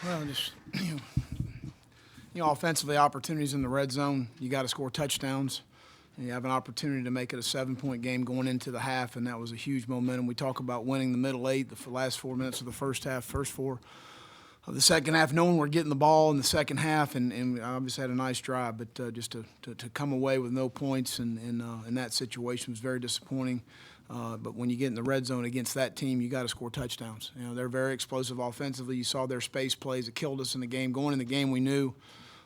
Well, just offensively, opportunities in the red zone. You got to score touchdowns. And you have an opportunity to make it a 7-point game going into the half, and that was a huge momentum. We talk about winning the middle eight, the last 4 minutes of the first half, first four of the second half, knowing we're getting the ball in the second half, and we obviously had a nice drive, but just to come away with no points in that situation was very disappointing. But when you get in the red zone against that team, you got to score touchdowns. They're very explosive offensively. You saw their space plays. It killed us in the game. Going in the game, we knew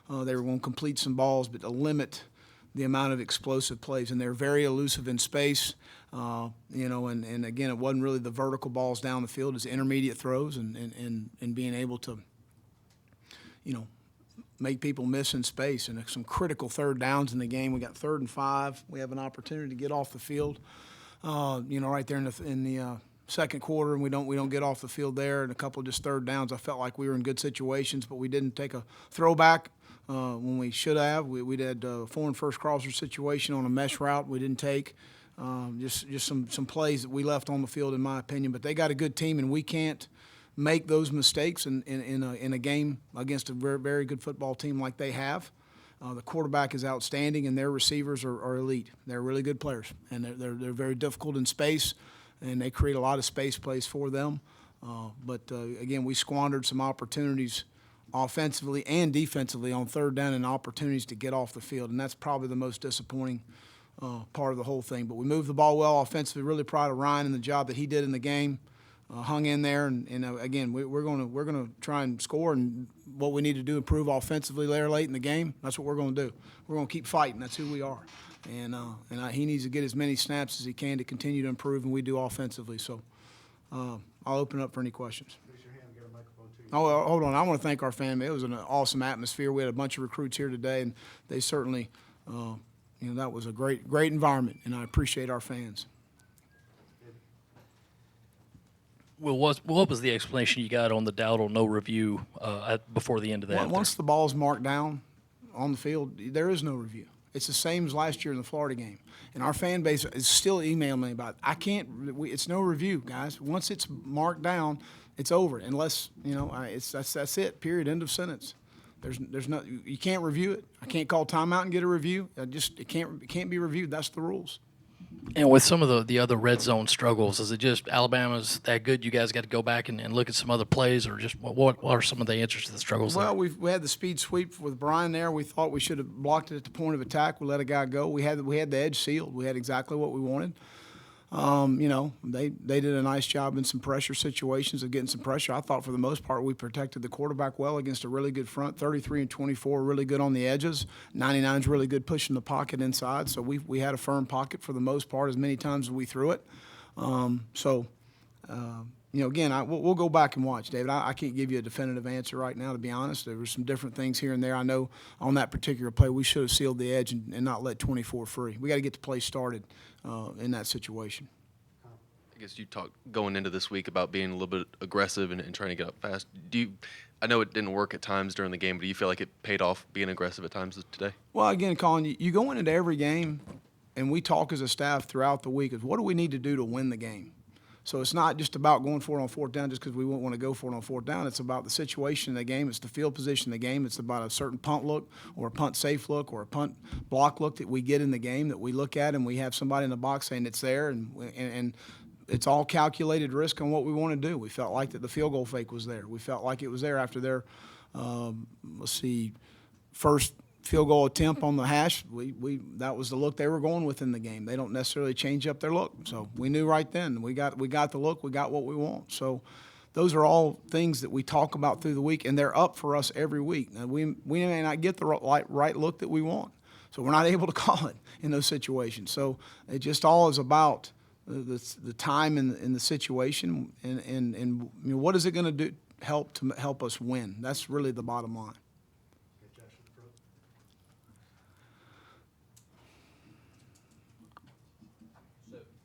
they were going to complete some balls, but to limit the amount of explosive plays, and they're very elusive in space. And again, it wasn't really the vertical balls down the field; it's intermediate throws and being able to, make people miss in space. And some critical third downs in the game. We got 3rd and 5. We have an opportunity to get off the field. Right there in the second quarter, and we don't get off the field there, and a couple of just third downs. I felt like we were in good situations, but we didn't take a throwback when we should have. We had a foreign first crosser situation on a mesh route we didn't take. Just some plays that we left on the field, in my opinion. But they got a good team, and we can't make those mistakes in a game against a very, very good football team like they have. The quarterback is outstanding, and their receivers are elite. They're really good players, and they're very difficult in space, and they create a lot of space plays for them. Again, we squandered some opportunities offensively and defensively on third down and opportunities to get off the field, and that's probably the most disappointing part of the whole thing. But we moved the ball well offensively. Really proud of Ryan and the job that he did in the game. Hung in there, and again, we're going to try and score, and what we need to do improve offensively later late in the game. That's what we're going to do. We're going to keep fighting. That's who we are, and he needs to get as many snaps as he can to continue to improve, and we do offensively. So I'll open it up for any questions. Oh, hold on. I want to thank our family. It was an awesome atmosphere. We had a bunch of recruits here today, and they certainly, that was a great environment, and I appreciate our fans. Well, what was the explanation you got on the Dowdle no review before the end of that? Once the ball's marked down on the field, there is no review. It's the same as last year in the Florida game. And our fan base is still emailing me about it. It's no review, guys. Once it's marked down, it's over. Unless, that's it, period, end of sentence. There's no, you can't review it. I can't call timeout and get a review. It can't be reviewed. That's the rules. And with some of the other red zone struggles, is it just Alabama's that good? You guys got to go back and look at some other plays, or just what are some of the answers to the struggles? Well, we had the speed sweep with Brian there. We thought we should have blocked it at the point of attack. We let a guy go. We had the edge sealed. We had exactly what we wanted. They did a nice job in some pressure situations of getting some pressure. I thought for the most part we protected the quarterback well against a really good front. 33 and 24, really good on the edges. 99's really good pushing the pocket inside. So we had a firm pocket for the most part as many times as we threw it. Again, we'll go back and watch, David. I can't give you a definitive answer right now, to be honest. There were some different things here and there. I know on that particular play we should have sealed the edge and not let 24 free. We got to get the play started in that situation. I guess you talked going into this week about being a little bit aggressive and trying to get up fast. I know it didn't work at times during the game, but do you feel like it paid off being aggressive at times today? Well, again, Colin, you go into every game, and we talk as a staff throughout the week of what do we need to do to win the game. So it's not just about going for it on fourth down just because we won't want to go for it on fourth down. It's about the situation in the game. It's the field position in the game. It's about a certain punt look or a punt safe look or a punt block look that we get in the game that we look at, and we have somebody in the box saying it's there, and it's all calculated risk on what we want to do. We felt like that the field goal fake was there. We felt like it was there after their, first field goal attempt on the hash. That was the look they were going with in the game. They don't necessarily change up their look. So we knew right then. We got the look. We got what we want. So those are all things that we talk about through the week, and they're up for us every week. Now, we may not get the right look that we want, so we're not able to call it in those situations. So it just all is about the time and the situation, and what is it going to do help us win? That's really the bottom line.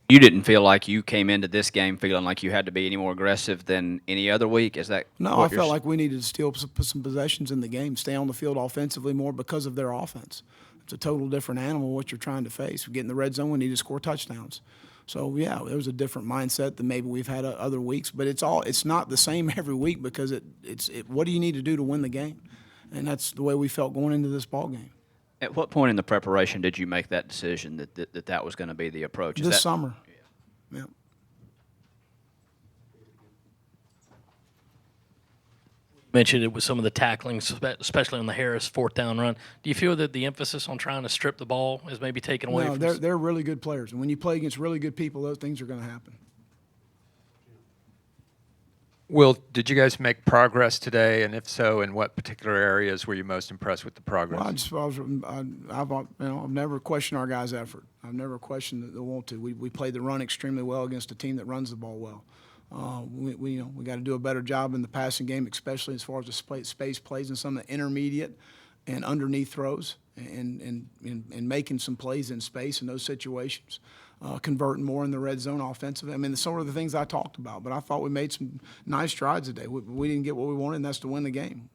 You didn't feel like you came into this game feeling like you had to be any more aggressive than any other week? Is that No, I felt like we needed to still put some possessions in the game, stay on the field offensively more because of their offense. It's a total different animal what you're trying to face. We get in the red zone, we need to score touchdowns. So yeah, there was a different mindset than maybe we've had other weeks. But it's not the same every week because what do you need to do to win the game, and that's the way we felt going into this ball game. At what point in the preparation did you make that decision that was going to be the approach? This summer. Yeah. Mentioned it with some of the tackling, especially on the Harris fourth down run. Do you feel that the emphasis on trying to strip the ball is maybe taken away? No, they're really good players, and when you play against really good people, those things are going to happen. Will, did you guys make progress today, and if so, in what particular areas were you most impressed with the progress? Well, I've never questioned our guys' effort. I've never questioned the want to. We played the run extremely well against a team that runs the ball well. We got to do a better job in the passing game, especially as far as the space plays and some of the intermediate and underneath throws, and making some plays in space in those situations. Converting more in the red zone offensively. I mean, some of the things I talked about, but I thought we made some nice strides today. We didn't get what we wanted, and that's to win the game.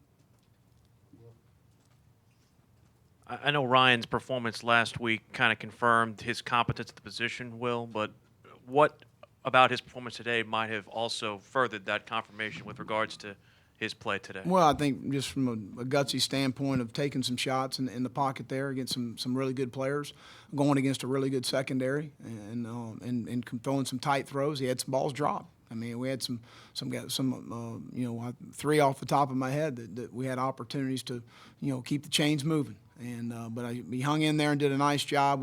I know Ryan's performance last week kind of confirmed his competence at the position, Will, but what about his performance today might have also furthered that confirmation with regards to his play today? Well, I think just from a gutsy standpoint of taking some shots in the pocket there against some really good players, going against a really good secondary, and throwing some tight throws. He had some balls dropped. I mean, we had some three off the top of my head that we had opportunities to, keep the chains moving. But he hung in there and did a nice job.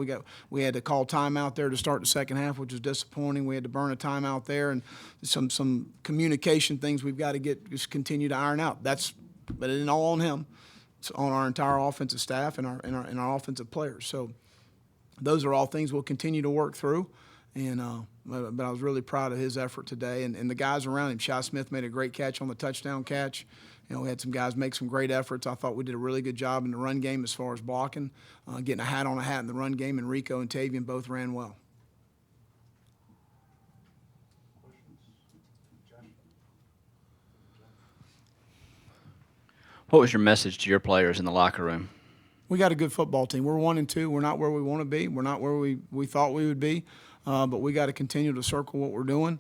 We had to call timeout there to start the second half, which was disappointing. We had to burn a timeout there, and some communication things we've got to just continue to iron out. But it isn't all on him. It's on our entire offensive staff and our offensive players. So those are all things we'll continue to work through. But I was really proud of his effort today, and the guys around him. Shi Smith made a great catch on the touchdown catch. We had some guys make some great efforts. I thought we did a really good job in the run game as far as blocking, getting a hat on a hat in the run game, and Rico and Tavian both ran well. What was your message to your players in the locker room? We got a good football team. We're 1-2. We're not where we want to be. We're not where we thought we would be. But we got to continue to circle what we're doing,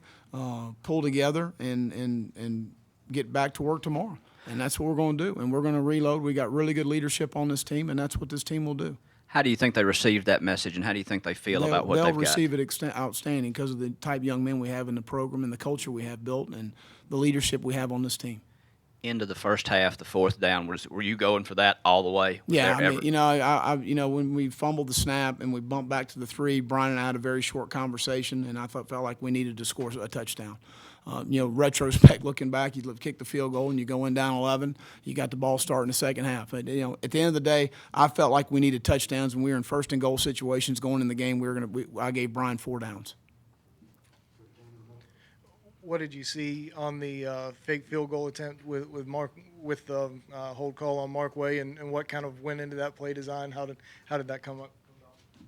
pull together, and get back to work tomorrow. And that's what we're going to do. And we're going to reload. We got really good leadership on this team, and that's what this team will do. How do you think they received that message, and how do you think they feel about what they've got? They'll receive it outstanding because of the type of young men we have in the program and the culture we have built and the leadership we have on this team. Into the first half, the fourth down, were you going for that all the way? Yeah, I mean, when we fumbled the snap and we bumped back to the 3, Brian and I had a very short conversation, and I felt like we needed to score a touchdown. Retrospect, looking back, you kick the field goal and you go in down 11. You got the ball starting the second half. But, at the end of the day, I felt like we needed touchdowns when we were in first and goal situations going in the game. I gave Brian 4 downs. What did you see on the fake field goal attempt with Mark, with the hold call on Mark Way, and what kind of went into that play design? How did that come up?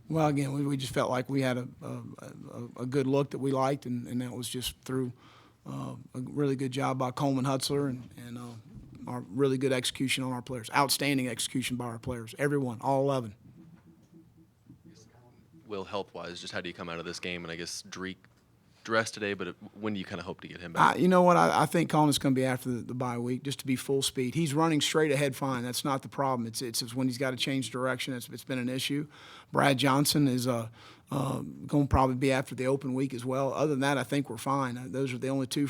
Well, again, we just felt like we had a good look that we liked, and that was just through a really good job by Coleman Hutzler and our really good execution on our players. Outstanding execution by our players, everyone, all 11. Will, health-wise, just how do you come out of this game? And I guess Drake dressed today, but when do you kind of hope to get him back? You know what? I think Colin's going to be after the bye week just to be full speed. He's running straight ahead fine. That's not the problem. It's when he's got to change direction. It's been an issue. Brad Johnson is going to probably be after the open week as well. Other than that, I think we're fine. Those are the only two.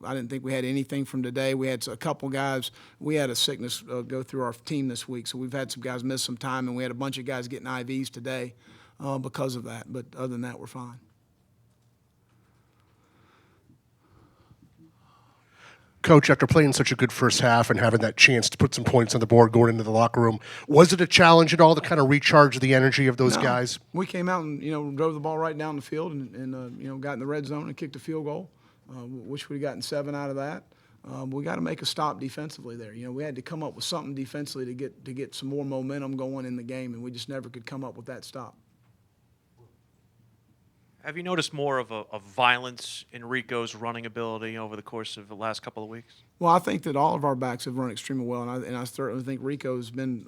I didn't think we had anything from today. We had a couple guys. We had a sickness go through our team this week, so we've had some guys miss some time, and we had a bunch of guys getting IVs today because of that. But other than that, we're fine. Coach, after playing such a good first half and having that chance to put some points on the board going into the locker room, was it a challenge at all to kind of recharge the energy of those guys? We came out and drove the ball right down the field and got in the red zone and kicked a field goal. Wish we'd gotten 7 out of that. We got to make a stop defensively there. We had to come up with something defensively to get some more momentum going in the game, and we just never could come up with that stop. Have you noticed more of a violence in Rico's running ability over the course of the last couple of weeks? Well, I think that all of our backs have run extremely well, and I certainly think Rico's been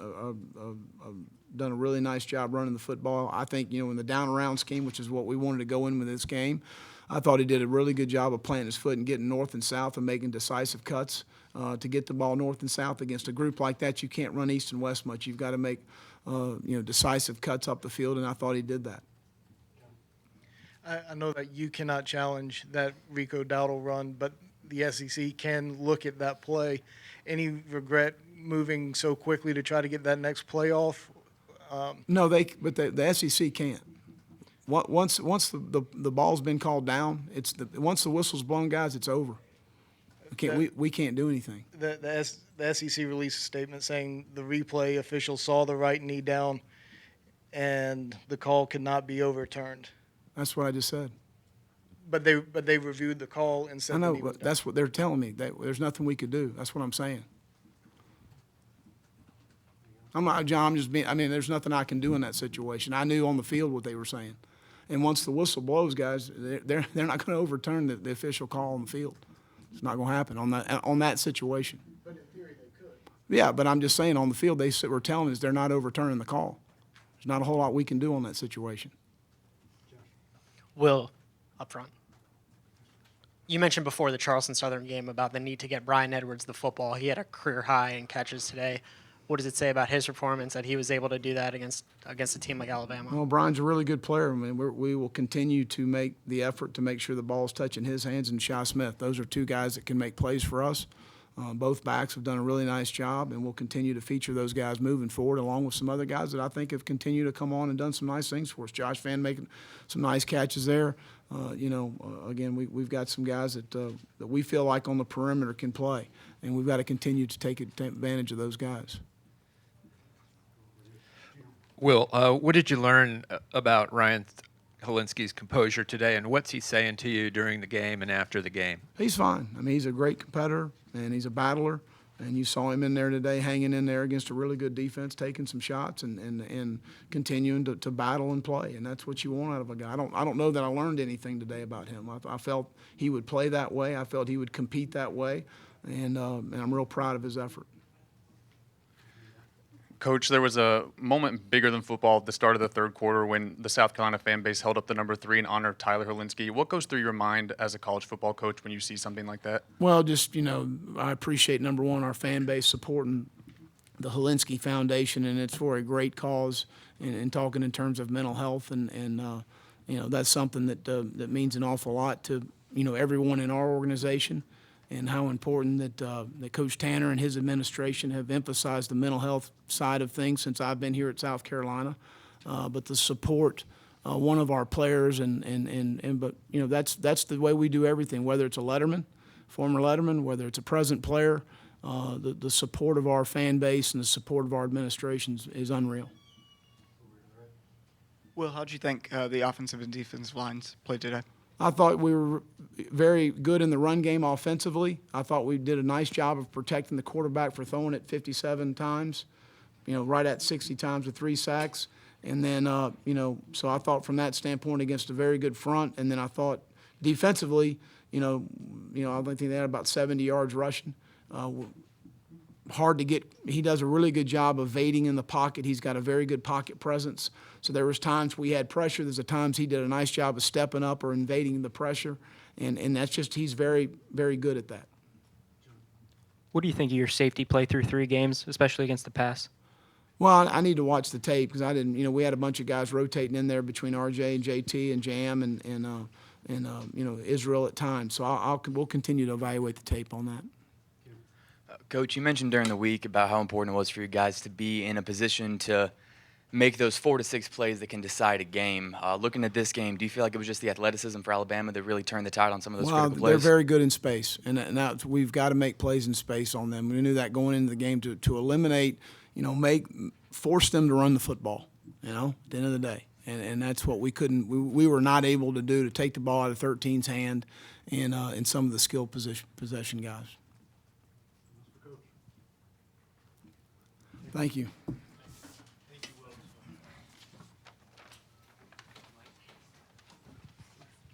done a really nice job running the football. I think, in the down around scheme, which is what we wanted to go in with this game, I thought he did a really good job of planting his foot and getting north and south and making decisive cuts to get the ball north and south. Against a group like that, you can't run east and west much. You've got to make decisive cuts up the field, and I thought he did that. I know that you cannot challenge that Rico Dowdle run, but the SEC can look at that play. Any regret moving so quickly to try to get that next play off? No, but the SEC can't. Once the ball's been called down, once the whistle's blown, guys, it's over. We can't do anything. The SEC released a statement saying the replay official saw the right knee down, and the call could not be overturned. That's what I just said. But they reviewed the call and said I know, that he was but down. that's what they're telling me. There's nothing we could do. That's what I'm saying. I'm not, John. There's nothing I can do in that situation. I knew on the field what they were saying, and once the whistle blows, guys, they're not going to overturn the official call on the field. It's not going to happen on that situation. But in theory, they could. Yeah, but I'm just saying on the field they were telling us they're not overturning the call. There's not a whole lot we can do on that situation. Will, up front. You mentioned before the Charleston Southern game about the need to get Brian Edwards the football. He had a career high in catches today. What does it say about his performance that he was able to do that against a team like Alabama? Well, Brian's a really good player. I mean, we will continue to make the effort to make sure the ball's touching his hands and Shy Smith. Those are two guys that can make plays for us. Both backs have done a really nice job, and we'll continue to feature those guys moving forward, along with some other guys that I think have continued to come on and done some nice things for us. Josh Vann making some nice catches there. Again, we've got some guys that we feel like on the perimeter can play, and we've got to continue to take advantage of those guys. Will, what did you learn about Ryan Helinski's composure today, and what's he saying to you during the game and after the game? He's fine. I mean, he's a great competitor, and he's a battler. And you saw him in there today, hanging in there against a really good defense, taking some shots and continuing to battle and play. And that's what you want out of a guy. I don't know that I learned anything today about him. I felt he would play that way. I felt he would compete that way, and I'm real proud of his effort. Coach, there was a moment bigger than football at the start of the third quarter when the South Carolina fan base held up the number 3 in honor of Tyler Helinski. What goes through your mind as a college football coach when you see something like that? Well, just, I appreciate, number one, our fan base supporting the Helinski Foundation, and it's for a great cause, and talking in terms of mental health, and that's something that means an awful lot to, everyone in our organization, and how important that Coach Tanner and his administration have emphasized the mental health side of things since I've been here at South Carolina. But the support one of our players, but that's the way we do everything. Whether it's a Letterman, former Letterman, whether it's a present player, the support of our fan base and the support of our administration is unreal. Will, how do you think the offensive and defensive lines played today? I thought we were very good in the run game offensively. I thought we did a nice job of protecting the quarterback for throwing it 57 times, right at 60 times with 3 sacks. And then, so I thought from that standpoint against a very good front. And then I thought defensively, I think they had about 70 yards rushing. Hard to get. He does a really good job of evading in the pocket. He's got a very good pocket presence. So there was times we had pressure. There's times he did a nice job of stepping up or invading the pressure. And that's just, he's very, very good at that. What do you think of your safety play through 3 games, especially against the pass? Well, I need to watch the tape because I didn't. We had a bunch of guys rotating in there between RJ and JT and Jam and Israel at times. So we'll continue to evaluate the tape on that. Coach, you mentioned during the week about how important it was for you guys to be in a position to make those 4 to 6 plays that can decide a game. Looking at this game, do you feel like it was just the athleticism for Alabama that really turned the tide on some of those critical plays? They're very good in space, and we've got to make plays in space on them. We knew that going into the game to eliminate, force them to run the football, at the end of the day. And that's what we were not able to do, to take the ball out of 13's hand and some of the skill possession guys. Thank you.